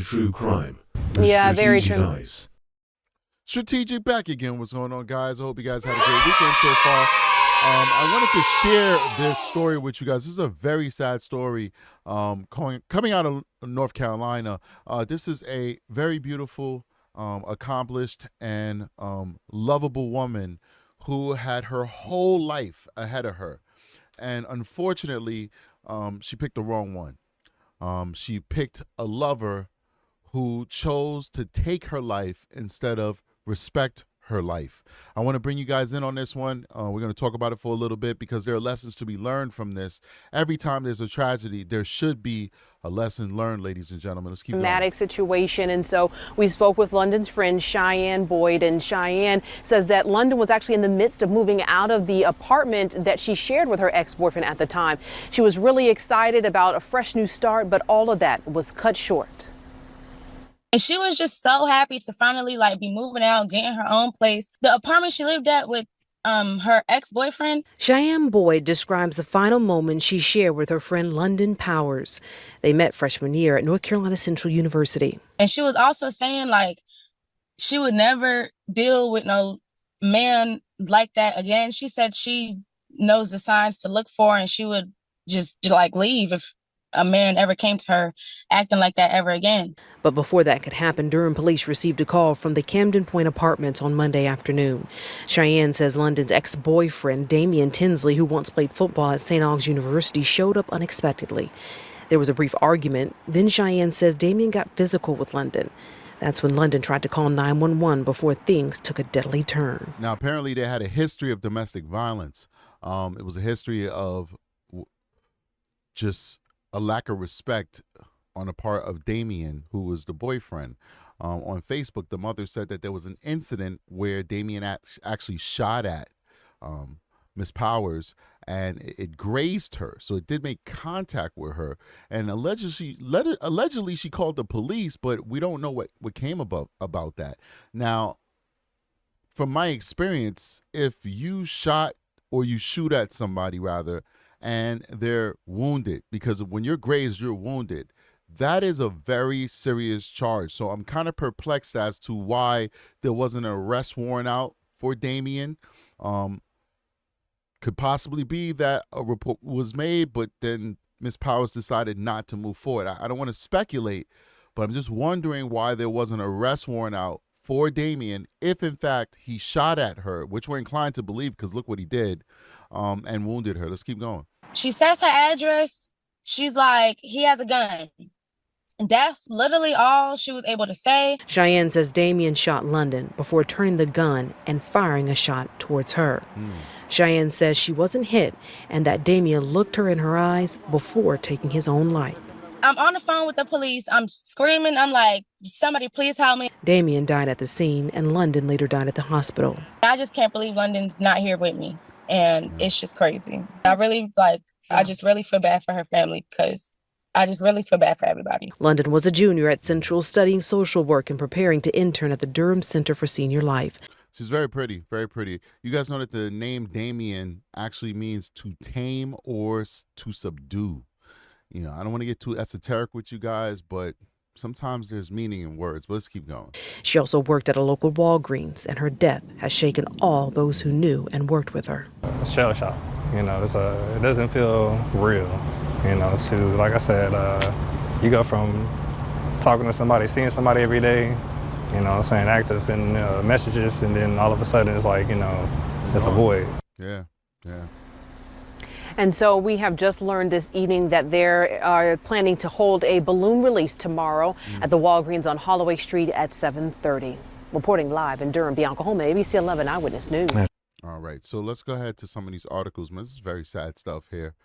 true crime. Yeah, very true. Eyes. Strategic back again. What's going on, guys? I hope you guys had a great weekend so far. I wanted to share this story with you guys. This is a very sad story coming out of North Carolina. This is a very beautiful, accomplished, and lovable woman who had her whole life ahead of her. And unfortunately, she picked the wrong one. She picked a lover who chose to take her life instead of respect her life. I want to bring you guys in on this one. We're going to talk about it for a little bit because there are lessons to be learned from this. Every time there's a tragedy, there should be a lesson learned, ladies and gentlemen. Let's keep going. Dramatic situation. And so we spoke with London's friend Cheyenne Boyd, and Cheyenne says that London was actually in the midst of moving out of the apartment that she shared with her ex-boyfriend at the time. She was really excited about a fresh new start, but all of that was cut short. And she was just so happy to finally be moving out, getting her own place. The apartment she lived at with her ex-boyfriend. Cheyenne Boyd describes the final moment she shared with her friend London Powers. They met freshman year at North Carolina Central University. And she was also saying she would never deal with no man like that again. She said she knows the signs to look for, and she would just leave if a man ever came to her acting like that ever again. But before that could happen, Durham Police received a call from the Camden Pointe apartments on Monday afternoon. Cheyenne says London's ex-boyfriend, Damien Tinsley, who once played football at St. Aug's University, showed up unexpectedly. There was a brief argument. Then Cheyenne says Damien got physical with London. That's when London tried to call 911 before things took a deadly turn. Now, apparently they had a history of domestic violence. It was a history of just a lack of respect on the part of Damien, who was the boyfriend. On Facebook, the mother said that there was an incident where Damien actually shot at Miss Powers, and it grazed her. So it did make contact with her. And allegedly she called the police, but we don't know what came about that. Now, from my experience, if you shot or you shoot at somebody, rather, and they're wounded, because when you're grazed, you're wounded, that is a very serious charge. So I'm kind of perplexed as to why there wasn't an arrest warrant out for Damien. Could possibly be that a report was made, but then Ms. Powers decided not to move forward. I don't want to speculate, but I'm just wondering why there wasn't an arrest warrant out for Damien if, in fact, he shot at her, which we're inclined to believe because look what he did, and wounded her. Let's keep going. She says her address. She's like, he has a gun. That's literally all she was able to say. Cheyenne says Damien shot London before turning the gun and firing a shot towards her. Cheyenne says she wasn't hit and that Damien looked her in her eyes before taking his own life. I'm on the phone with the police. I'm screaming. I'm like, somebody please help me. Damien died at the scene and London later died at the hospital. I just can't believe London's not here with me. And it's just crazy. I just really feel bad for her family because I just really feel bad for everybody. London was a junior at Central studying social work and preparing to intern at the Durham Center for Senior Life. She's very pretty, very pretty. You guys know that the name Damien actually means to tame or to subdue. You know, I don't want to get too esoteric with you guys, but sometimes there's meaning in words. But let's keep going. She also worked at a local Walgreens, and her death has shaken all those who knew and worked with her. Shell shock. You know, it doesn't feel real. You know, to, like I said, you go from talking to somebody, seeing somebody every day, you know, saying active in messages, and then all of a sudden it's like, you know, it's a void. Yeah, yeah. And so we have just learned this evening that they are planning to hold a balloon release tomorrow at the Walgreens on Holloway Street at 7:30. Reporting live in Durham, Bianca Holman, ABC 11 Eyewitness News. All right, so let's go ahead to some of these articles. Man, this is very sad stuff here.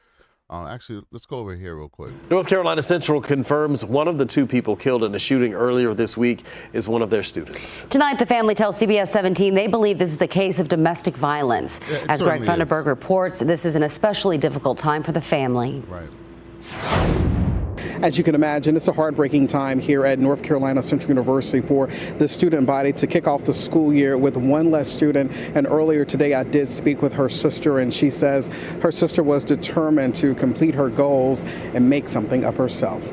Actually, let's go over here real quick. North Carolina Central confirms one of the two people killed in a shooting earlier this week is one of their students. Tonight, the family tells CBS 17 they believe this is a case of domestic violence. As Greg Funderburg reports, this is an especially difficult time for the family. Right. As you can imagine, it's a heartbreaking time here at North Carolina Central University for the student body to kick off the school year with one less student. And earlier today, I did speak with her sister, and she says her sister was determined to complete her goals and make something of herself.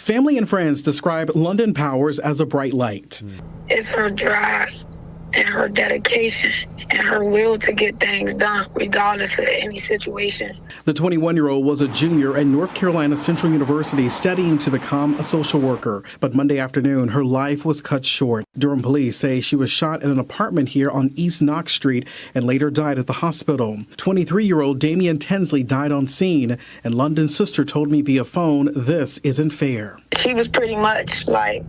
Family and friends describe London Powers as a bright light. It's her drive and her dedication and her will to get things done, regardless of any situation. The 21-year-old was a junior at North Carolina Central University studying to become a social worker. But Monday afternoon, her life was cut short. Durham Police say she was shot in an apartment here on East Knox Street and later died at the hospital. 23-year-old Damien Tinsley died on scene, and London's sister told me via phone, this isn't fair. She was pretty much like,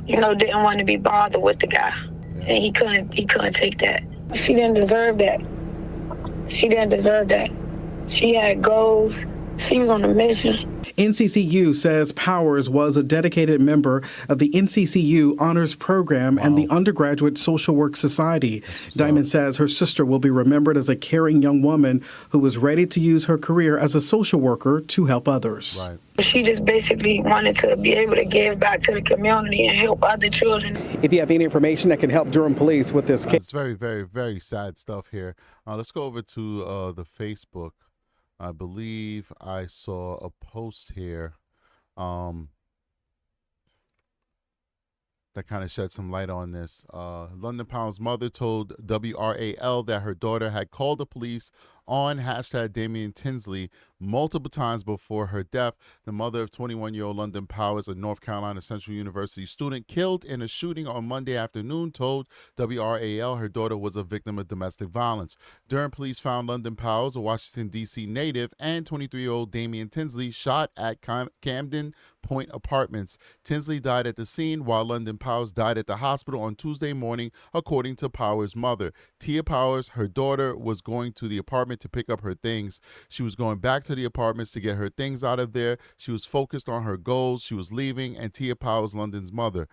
didn't want to be bothered with the guy. And he couldn't take that. She didn't deserve that. She didn't deserve that. She had goals. She was on a mission. NCCU says Powers was a dedicated member of the NCCU Honors Program and the Undergraduate Social Work Society. Diamond says her sister will be remembered as a caring young woman who was ready to use her career as a social worker to help others. Right. She just basically wanted to be able to give back to the community and help other children. If you have any information that can help Durham Police with this case. It's very, very, very sad stuff here. Let's go over to the Facebook. I believe I saw a post here that kind of shed some light on this. London Pound's mother told WRAL that her daughter had called the police on #Damien Tinsley multiple times before her death. The mother of 21-year-old London Powers, a North Carolina Central University student killed in a shooting on Monday afternoon, told WRAL her daughter was a victim of domestic violence. Durham Police found London Powers, a Washington, D.C. native, and 23-year-old Damien Tinsley shot at Camden Pointe Apartments. Tinsley died at the scene, while London Powers died at the hospital on Tuesday morning, according to Powers' mother. Tia Powers, her daughter, was going to the apartment to pick up her things. She was going back to the apartments to get her things out of there. She was focused on her goals. She was leaving, and Tia Powers, London's mother,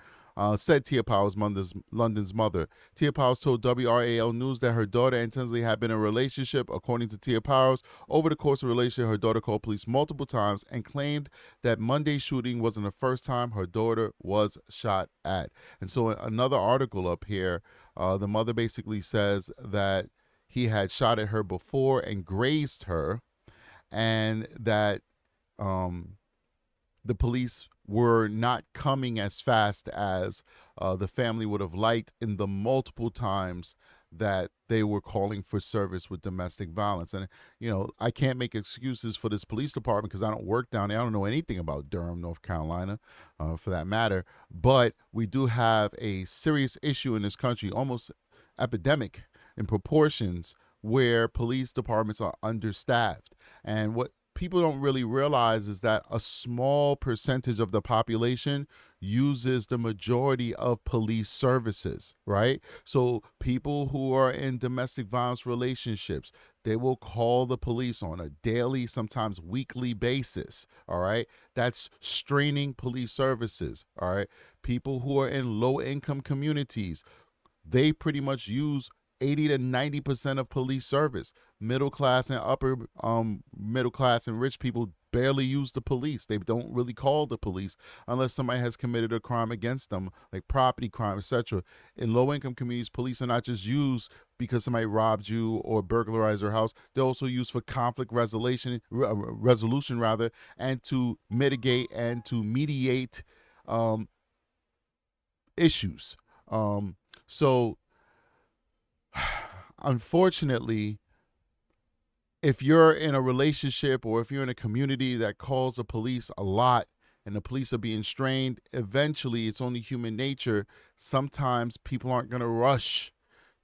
said Tia Powers, London's mother. Tia Powers told WRAL News that her daughter and Tinsley had been in a relationship. According to Tia Powers, over the course of the relationship, her daughter called police multiple times and claimed that Monday's shooting wasn't the first time her daughter was shot at. And so another article up here, the mother basically says that he had shot at her before and grazed her, and that the police were not coming as fast as the family would have liked in the multiple times that they were calling for service with domestic violence. And, I can't make excuses for this police department because I don't work down there. I don't know anything about Durham, North Carolina, for that matter. But we do have a serious issue in this country, almost epidemic in proportions, where police departments are understaffed. And what people don't really realize is that a small percentage of the population uses the majority of police services, right? So people who are in domestic violence relationships, they will call the police on a daily, sometimes weekly basis, all right? That's straining police services, all right? People who are in low-income communities, they pretty much use 80 to 90% of police service. Middle class and upper middle class and rich people barely use the police. They don't really call the police unless somebody has committed a crime against them, like property crime, etc. In low-income communities, police are not just used because somebody robbed you or burglarized their house. They're also used for conflict resolution, and to mitigate and to mediate issues. So unfortunately, if you're in a relationship or if you're in a community that calls the police a lot and the police are being strained, eventually it's only human nature. Sometimes people aren't going to rush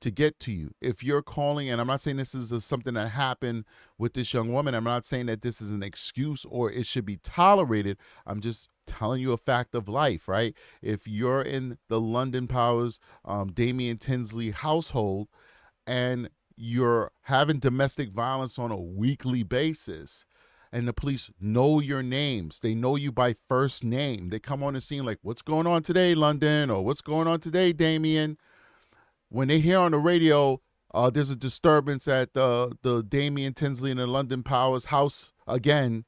to get to you. If you're calling, and I'm not saying this is something that happened with this young woman. I'm not saying that this is an excuse or it should be tolerated. I'm just telling you a fact of life, right? If you're in the London Powers, Damien Tinsley household, and you're having domestic violence on a weekly basis, and the police know your names, they know you by first name, they come on the scene like, what's going on today, London? Or what's going on today, Damien? When they hear on the radio, there's a disturbance at the Damien Tinsley and the London Powers house again,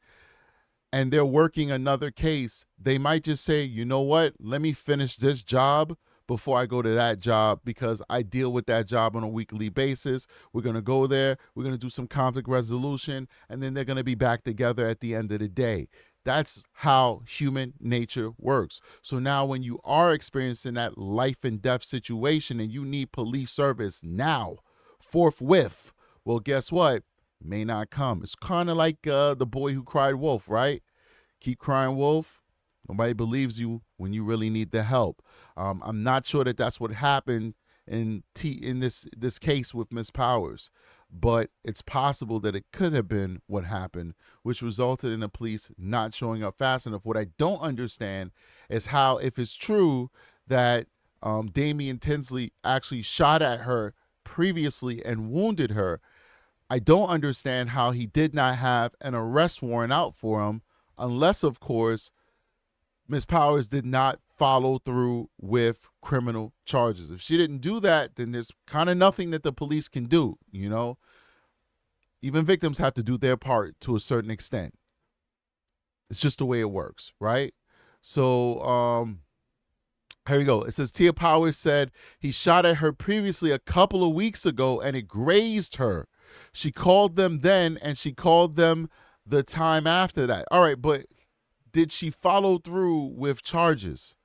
and they're working another case, they might just say, you know what, let me finish this job before I go to that job, because I deal with that job on a weekly basis. We're going to go there, we're going to do some conflict resolution, and then they're going to be back together at the end of the day. That's how human nature works. So now when you are experiencing that life and death situation and you need police service now, forthwith, well, guess what? May not come. It's kind of like the boy who cried wolf, right? Keep crying wolf. Nobody believes you when you really need the help. I'm not sure that that's what happened in this case with Miss Powers, but it's possible that it could have been what happened, which resulted in the police not showing up fast enough. What I don't understand is how, if it's true that Damien Tinsley actually shot at her previously and wounded her, I don't understand how he did not have an arrest warrant out for him, unless, of course, Ms. Powers did not follow through with criminal charges. If she didn't do that, then there's kind of nothing that the police can do, you know? Even victims have to do their part to a certain extent. It's just the way it works, right? So, here we go. It says Tia Powers said he shot at her previously a couple of weeks ago and it grazed her. She called them then and she called them the time after that. All right, but did she follow through with charges?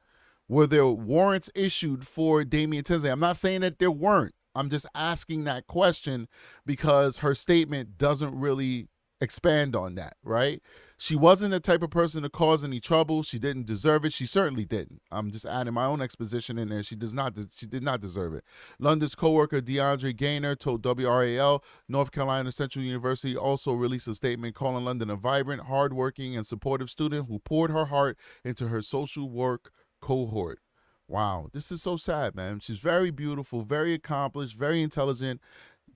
Were there warrants issued for Damien Tinsley? I'm not saying that there weren't. I'm just asking that question because her statement doesn't really expand on that, right? She wasn't the type of person to cause any trouble. She didn't deserve it. She certainly didn't. I'm just adding my own exposition in there. She did not deserve it. London's co-worker DeAndre Gaynor told WRAL North Carolina Central University also released a statement calling London a vibrant, hardworking, and supportive student who poured her heart into her social work cohort. Wow, this is so sad, man. She's very beautiful, very accomplished, very intelligent.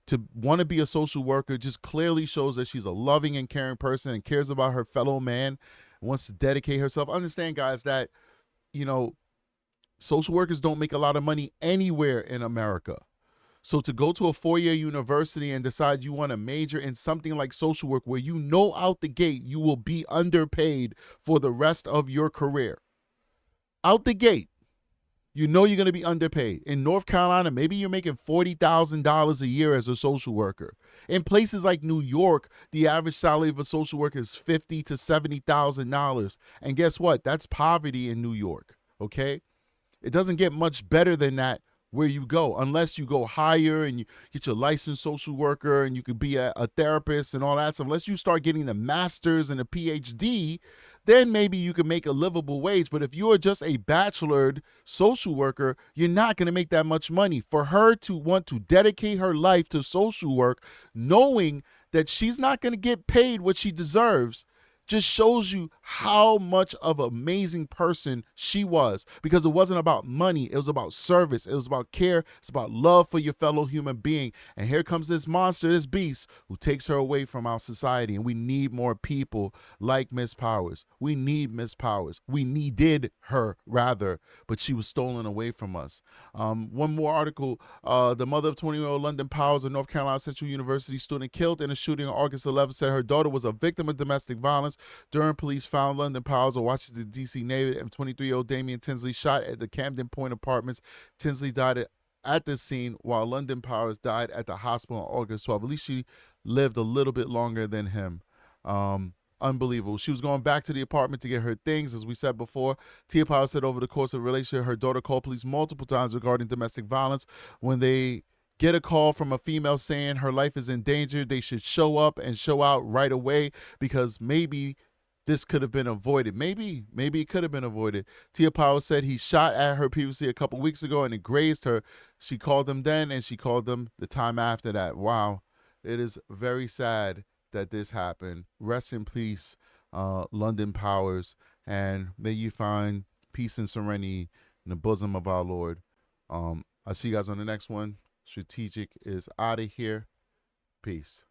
To want to be a social worker just clearly shows that she's a loving and caring person and cares about her fellow man, wants to dedicate herself. Understand, guys, that, you know, social workers don't make a lot of money anywhere in America. So to go to a 4-year university and decide you want to major in something like social work where you know out the gate you will be underpaid for the rest of your career. Out the gate. You know you're going to be underpaid. In North Carolina, maybe you're making $40,000 a year as a social worker. In places like New York, the average salary of a social worker is $50,000 to $70,000. And guess what? That's poverty in New York, okay? It doesn't get much better than that where you go, unless you go higher and you get your licensed social worker and you could be a therapist and all that. So unless you start getting the master's and a PhD, then maybe you can make a livable wage. But if you're just a bachelored social worker, you're not going to make that much money. For her to want to dedicate her life to social work, knowing that she's not going to get paid what she deserves, just shows you how much of an amazing person she was, because it wasn't about money. It was about service. It was about care. It's about love for your fellow human being. And here comes this monster, this beast, who takes her away from our society. And we need more people like Miss Powers. We need Miss Powers. We needed her, rather, but she was stolen away from us. One more article. The mother of 20-year-old London Powers, a North Carolina Central University student killed in a shooting on August 11th, said her daughter was a victim of domestic violence. Durham Police found London Powers, a Washington, D.C. native, and 23-year-old Damien Tinsley shot at the Camden Pointe apartments. Tinsley died at the scene, while London Powers died at the hospital on August 12th. At least she lived a little bit longer than him. Unbelievable. She was going back to the apartment to get her things, as we said before. Tia Powers said over the course of the relationship, her daughter called police multiple times regarding domestic violence. When they get a call from a female saying her life is in danger, they should show up and show out right away, because maybe this could have been avoided. Maybe it could have been avoided. Tia Powers said he shot at her previously a couple weeks ago and it grazed her. She called them then and she called them the time after that. Wow. It is very sad that this happened. Rest in peace, London Powers, and may you find peace and serenity in the bosom of our Lord. I'll see you guys on the next one. Strategic is out of here. Peace.